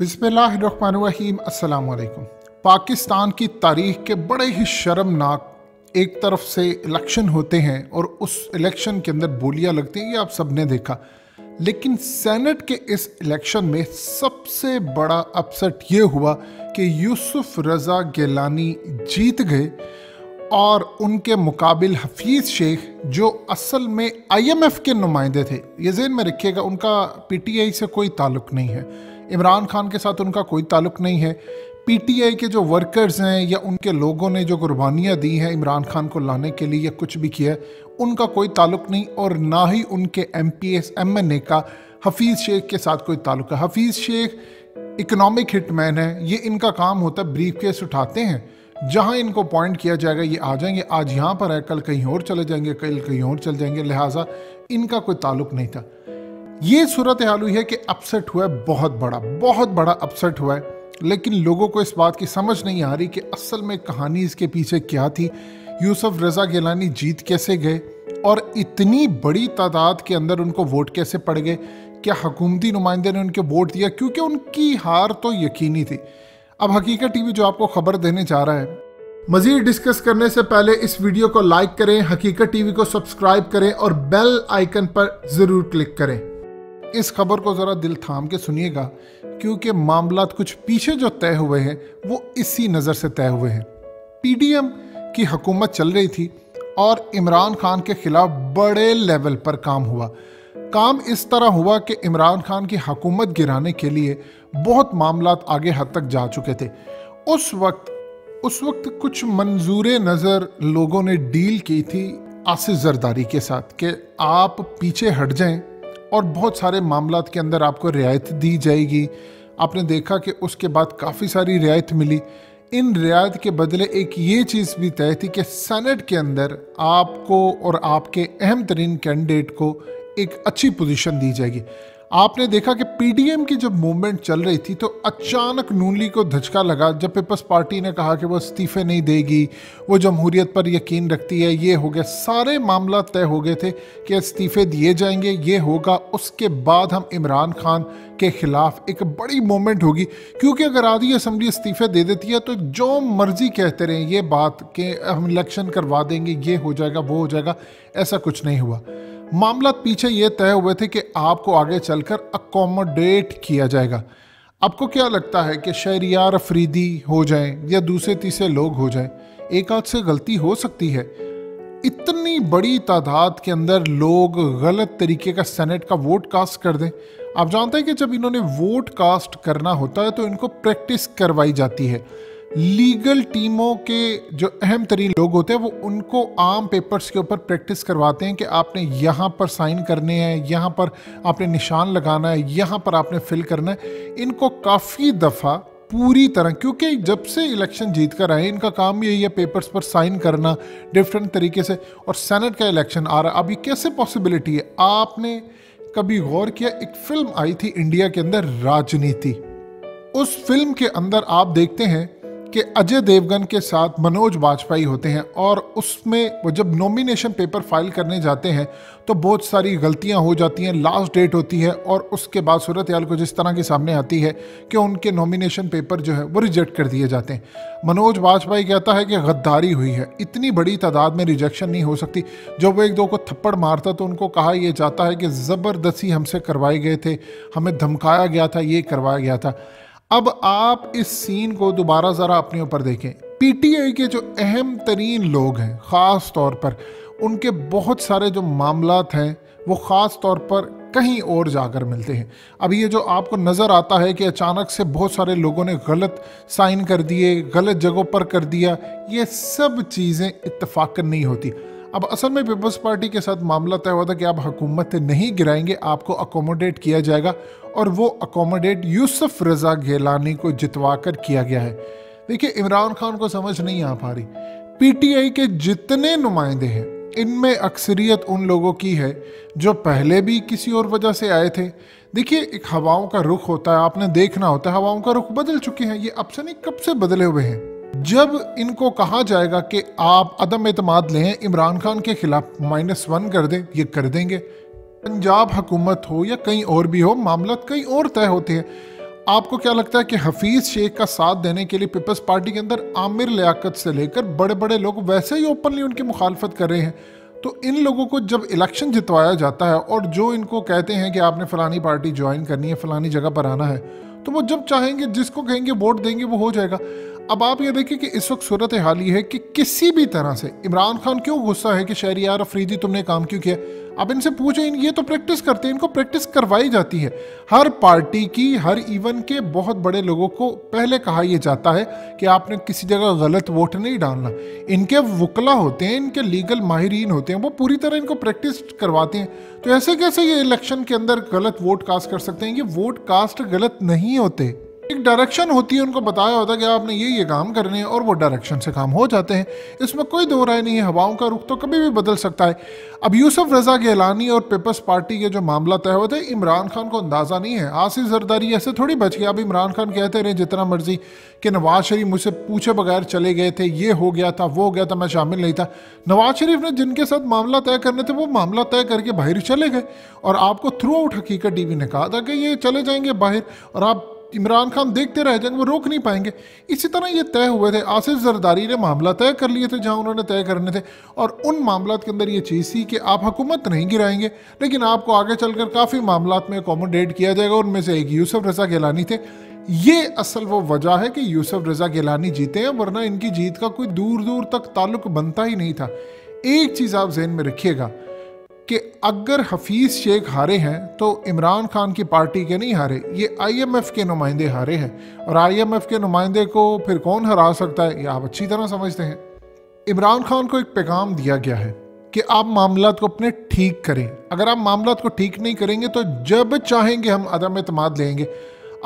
बिस्मिल्लाहिर्रहमानिर्रहीम अस्सलाम वालेकुम। पाकिस्तान की तारीख के बड़े ही शर्मनाक एक तरफ से इलेक्शन होते हैं और उस इलेक्शन के अंदर बोलियां लगती हैं, ये आप सब ने देखा। लेकिन सेनेट के इस इलेक्शन में सबसे बड़ा अपसेट ये हुआ कि यूसुफ रज़ा गिलानी जीत गए और उनके मुकाबिल हफीज़ शेख जो असल में IMF के नुमाइंदे थे, ये ज़हन में रखिएगा, उनका PTI से कोई ताल्लुक़ नहीं है, इमरान खान के साथ उनका कोई ताल्लुक़ नहीं है। PTI के जो वर्कर्स हैं या उनके लोगों ने जो कुर्बानियाँ दी हैं इमरान खान को लाने के लिए या कुछ भी किया है, उनका कोई ताल्लुक़ नहीं, और ना ही उनके MPs MNA का हफीज़ शेख के साथ कोई ताल्लुक़ है। हफीज़ शेख इकनॉमिक हिटमैन है, ये इनका काम होता है, ब्रीफ केस उठाते हैं, जहां इनको पॉइंट किया जाएगा ये आ जाएंगे, आज यहाँ पर है, कल कहीं और चले जाएंगे, कल कहीं और चले जाएंगे, लिहाजा इनका कोई ताल्लुक नहीं था। ये सूरत हाल हुई है कि अपसेट हुआ है, बहुत बड़ा अपसेट हुआ है। लेकिन लोगों को इस बात की समझ नहीं आ रही कि असल में कहानी इसके पीछे क्या थी, यूसुफ रज़ा गिलानी जीत कैसे गए और इतनी बड़ी तादाद के अंदर उनको वोट कैसे पड़ गए। क्या हुकूमती नुमाइंदे ने उनको वोट दिया? क्योंकि उनकी हार तो यकीनी थी। अब हकीकत टीवी जो आपको खबर देने जा रहा है, मजीद डिस्कस करने से पहले इस वीडियो को लाइक करें, हकीकत टीवी को सब्सक्राइब करें और बेल आइकन पर जरूर क्लिक करें। इस खबर को जरा दिल थाम के सुनिएगा, क्योंकि मामलात कुछ पीछे जो तय हुए हैं वो इसी नज़र से तय हुए हैं। PDM की हुकूमत चल रही थी और इमरान खान के खिलाफ बड़े लेवल पर काम हुआ। काम इस तरह हुआ कि इमरान खान की हुकूमत गिराने के लिए बहुत मामलात आगे हद तक जा चुके थे। उस वक्त कुछ मंजूर नज़र लोगों ने डील की थी आसिफ जरदारी के साथ कि आप पीछे हट जाएं और बहुत सारे मामलात के अंदर आपको रियायत दी जाएगी। आपने देखा कि उसके बाद काफ़ी सारी रियायत मिली। इन रियायत के बदले एक ये चीज़ भी तय थी कि सेनेट के अंदर आपको और आपके अहम तरीन कैंडिडेट को एक अच्छी पोजीशन दी जाएगी। आपने देखा कि PDM की जब मूवमेंट चल रही थी तो अचानक नून लीग को धचका लगा जब पीपल्स पार्टी ने कहा कि वो इस्तीफे नहीं देगी, वो जमहूरियत पर यकीन रखती है। ये हो गया, सारे मामला तय हो गए थे कि इस्तीफे दिए जाएंगे, ये होगा। उसके बाद हम इमरान खान के खिलाफ एक बड़ी मूवमेंट होगी, क्योंकि अगर आधी असम्बली इस्तीफे दे देती है तो जो मर्जी कहते रहें ये बात कि हम इलेक्शन करवा देंगे, ये हो जाएगा, वो हो जाएगा, ऐसा कुछ नहीं हुआ। मामला पीछे ये तय हुए थे कि आपको आगे चलकर अकोमोडेट किया जाएगा। आपको क्या लगता है कि शहरियार अफरीदी हो जाएं या दूसरे तीसरे लोग हो जाएं? एक आध से गलती हो सकती है। इतनी बड़ी तादाद के अंदर लोग गलत तरीके का सेनेट का वोट कास्ट कर दें। आप जानते हैं कि जब इन्होंने वोट कास्ट करना होता है तो इनको प्रैक्टिस करवाई जाती है। लीगल टीमों के जो अहम तरीन लोग होते हैं वो उनको आम पेपर्स के ऊपर प्रैक्टिस करवाते हैं कि आपने यहाँ पर साइन करने हैं, यहाँ पर आपने निशान लगाना है, यहाँ पर आपने फिल करना है। इनको काफ़ी दफ़ा पूरी तरह, क्योंकि जब से इलेक्शन जीत कर आए इनका काम यही है पेपर्स पर साइन करना डिफरेंट तरीके से। और सेनेट का इलेक्शन आ रहा है, अभी कैसे पॉसिबिलिटी है? आपने कभी गौर किया, एक फिल्म आई थी इंडिया के अंदर, राजनीति। उस फिल्म के अंदर आप देखते हैं कि अजय देवगन के साथ मनोज वाजपेयी होते हैं और उसमें वो जब नॉमिनेशन पेपर फाइल करने जाते हैं तो बहुत सारी गलतियां हो जाती हैं। लास्ट डेट होती है और उसके बाद सूरत हाल को जिस तरह की सामने आती है कि उनके नॉमिनेशन पेपर जो है वो रिजेक्ट कर दिए जाते हैं। मनोज वाजपेयी कहता है कि गद्दारी हुई है, इतनी बड़ी तादाद में रिजेक्शन नहीं हो सकती। जब वो एक दो को थप्पड़ मारता तो उनको कहा यह जाता है कि ज़बरदस्ती हमसे करवाए गए थे, हमें धमकाया गया था, ये करवाया गया था। अब आप इस सीन को दोबारा ज़रा अपने ऊपर देखें। PTI के जो अहम तरीन लोग हैं, ख़ास तौर पर उनके बहुत सारे जो मामलात हैं वो ख़ास तौर पर कहीं और जाकर मिलते हैं। अब ये जो आपको नज़र आता है कि अचानक से बहुत सारे लोगों ने गलत साइन कर दिए, गलत जगहों पर कर दिया, ये सब चीज़ें इत्तफाकन नहीं होती। अब असल में पीपल्स पार्टी के साथ मामला तय हुआ था कि आप हुकूमत नहीं गिराएंगे, आपको अकोमोडेट किया जाएगा, और वो अकोमोडेट यूसुफ रज़ा गिलानी को जितवा कर किया गया है। देखिए, इमरान खान को समझ नहीं आ पा रही, PTI के जितने नुमाइंदे हैं इनमें अक्सरियत उन लोगों की है जो पहले भी किसी और वजह से आए थे। देखिए, एक हवाओं का रुख होता है, आपने देखना होता है, हवाओं का रुख बदल चुके हैं, ये अब से नहीं कब से बदले हुए हैं। जब इनको कहा जाएगा कि आप अदम एतमाद लें, इमरान खान के खिलाफ -1 कर दें, ये कर देंगे। पंजाब हुकूमत हो या कहीं और भी हो, मामला कहीं और तय होते हैं। आपको क्या लगता है कि हफीज शेख का साथ देने के लिए पीपल्स पार्टी के अंदर आमिर लियाकत से लेकर बड़े बड़े लोग वैसे ही ओपनली उनकी मुखालफत कर रहे हैं? तो इन लोगों को जब इलेक्शन जितवाया जाता है और जो इनको कहते हैं कि आपने फलानी पार्टी ज्वाइन करनी है, फलानी जगह पर आना है, तो वो जब चाहेंगे जिसको कहेंगे वोट देंगे, वो हो जाएगा। अब आप ये देखिए कि इस वक्त सूरत हाल ये है कि किसी भी तरह से इमरान खान क्यों गुस्सा है कि शहरियार अफरीदी तुमने काम क्यों किया। अब इनसे पूछे, ये तो प्रैक्टिस करते हैं, इनको प्रैक्टिस करवाई जाती है। हर पार्टी की, हर इवन के बहुत बड़े लोगों को पहले कहा यह जाता है कि आपने किसी जगह गलत वोट नहीं डालना। इनके वकला होते हैं, इनके लीगल माहिरीन होते हैं, वो पूरी तरह इनको प्रैक्टिस करवाते हैं। तो ऐसे कैसे ये इलेक्शन के अंदर गलत वोट कास्ट कर सकते हैं? ये वोट कास्ट गलत नहीं होते, एक डायरेक्शन होती है, उनको बताया होता है कि आपने ये काम करने हैं और वो डायरेक्शन से काम हो जाते हैं। इसमें कोई दो राय नहीं है। हवाओं का रुख तो कभी भी बदल सकता है। अब यूसुफ रजा गिलानी और पीपल्स पार्टी के जो मामला तय हुआ था, इमरान खान को अंदाज़ा नहीं है। आसिफ जरदारी ऐसे थोड़ी बच गया। अब इमरान खान कहते रहे जितना मर्जी कि नवाज शरीफ मुझसे पूछे बगैर चले गए थे, ये हो गया था, वो हो गया था, मैं शामिल नहीं था। नवाज शरीफ ने जिनके साथ मामला तय करने थे वो मामला तय करके बाहर चले गए, और आपको थ्रू आउट हकीकत टीवी ने कहा था कि ये चले जाएंगे बाहर और आप इमरान खान देखते रह जाएंगे, वो रोक नहीं पाएंगे। इसी तरह ये तय हुए थे। आसिफ जरदारी ने मामला तय कर लिए थे जहां उन्होंने तय करने थे, और उन मामलात के अंदर ये चीज़ थी कि आप हुकूमत नहीं गिराएंगे, लेकिन आपको आगे चलकर काफ़ी मामलात में अकोमोडेट किया जाएगा। उनमें से एक यूसुफ रजा गिलानी थे। ये असल वो वजह है कि यूसुफ रजा गिलानी जीते हैं, वरना इनकी जीत का कोई दूर दूर तक ताल्लुक बनता ही नहीं था। एक चीज़ आप जहन में रखिएगा कि अगर हफीज शेख हारे हैं तो इमरान खान की पार्टी के नहीं हारे, ये IMF के नुमाइंदे हारे हैं। और IMF के नुमाइंदे को फिर कौन हरा सकता है, ये आप अच्छी तरह समझते हैं। इमरान खान को एक पैगाम दिया गया है कि आप मामलात को अपने ठीक करें। अगर आप मामलात को ठीक नहीं करेंगे तो जब चाहेंगे हम अदम एतमाद लेंगे।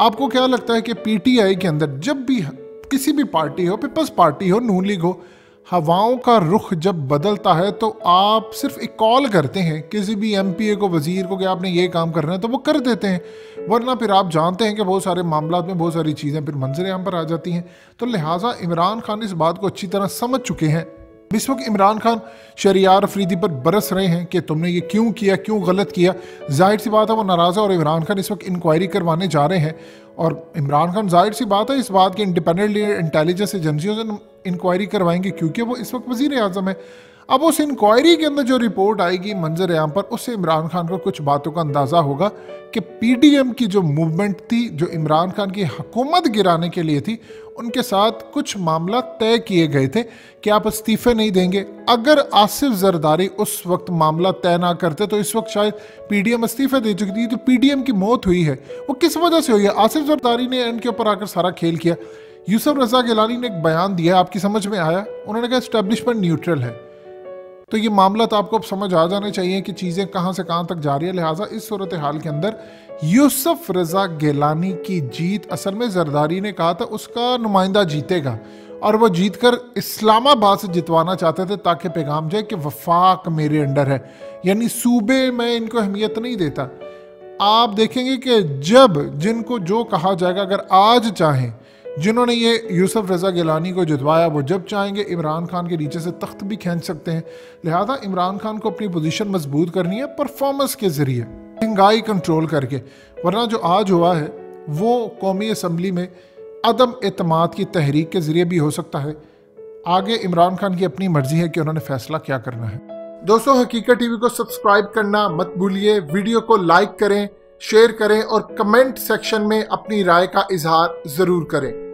आपको क्या लगता है कि PTI के अंदर जब भी किसी भी पार्टी हो, पीपल्स पार्टी हो, नून लीग हो, हवाओं का रुख जब बदलता है तो आप सिर्फ एक कॉल करते हैं किसी भी MPA को, वजीर को कि आपने ये काम करना है, तो वो कर देते हैं। वरना फिर आप जानते हैं कि बहुत सारे मामलात में बहुत सारी चीज़ें फिर मंजर आम पर आ जाती हैं। तो लिहाजा इमरान खान इस बात को अच्छी तरह समझ चुके हैं। इस वक्त इमरान खान शहरियार अफरीदी पर बरस रहे हैं कि तुमने ये क्यों किया, क्यों गलत किया। जाहिर सी बात है वो नाराज़ है, और इमरान खान इस वक्त इंक्वायरी करवाने जा रहे हैं। और इमरान खान जाहिर सी बात है इस बात की इंडिपेंडेंट इंटेलिजेंस एजेंसियों से इंक्वायरी करवाएंगे, क्योंकि वो इस वक्त वज़ीर आज़म है। अब उस इंक्वायरी के अंदर जो रिपोर्ट आएगी मंजर आम पर, उससे इमरान खान को कुछ बातों का अंदाज़ा होगा कि PDM की जो मूवमेंट थी, जो इमरान खान की हुकूमत गिराने के लिए थी, उनके साथ कुछ मामला तय किए गए थे कि आप इस्तीफ़े नहीं देंगे। अगर आसिफ जरदारी उस वक्त मामला तय ना करते तो इस वक्त शायद PDM इस्तीफ़े दे चुकी थी। तो PDM की मौत हुई है, वो किस वजह से हुई है? आसिफ जरदारी ने एंड के ऊपर आकर सारा खेल किया। यूसुफ रजा गिलानी ने एक बयान दिया, आपकी समझ में आया? उन्होंने कहा एस्टेब्लिशमेंट न्यूट्रल है। तो ये मामला तो आपको अब समझ आ जाने चाहिए कि चीज़ें कहाँ से कहाँ तक जा रही है। लिहाजा इस सूरत हाल के अंदर यूसुफ रजा गिलानी की जीत, असल में जरदारी ने कहा था उसका नुमाइंदा जीतेगा, और वो जीतकर इस्लामाबाद से जितवाना चाहते थे ताकि पैगाम जाए कि वफाक मेरे अंडर है, यानी सूबे में इनको अहमियत नहीं देता। आप देखेंगे कि जब जिनको जो कहा जाएगा, अगर आज चाहें जिन्होंने ये यूसुफ रजा गिलानी को जितवाया, वो जब चाहेंगे इमरान खान के नीचे से तख्त भी खींच सकते हैं। लिहाजा इमरान खान को अपनी पोजीशन मजबूत करनी है परफॉर्मेंस के ज़रिए, महंगाई कंट्रोल करके। वरना जो आज हुआ है वो कौमी असम्बली में अदम एतमाद की तहरीक के ज़रिए भी हो सकता है। आगे इमरान खान की अपनी मर्जी है कि उन्होंने फैसला क्या करना है। दोस्तों, हकीकत टीवी को सब्सक्राइब करना मत भूलिए, वीडियो को लाइक करें, शेयर करें और कमेंट सेक्शन में अपनी राय का इजहार ज़रूर करें।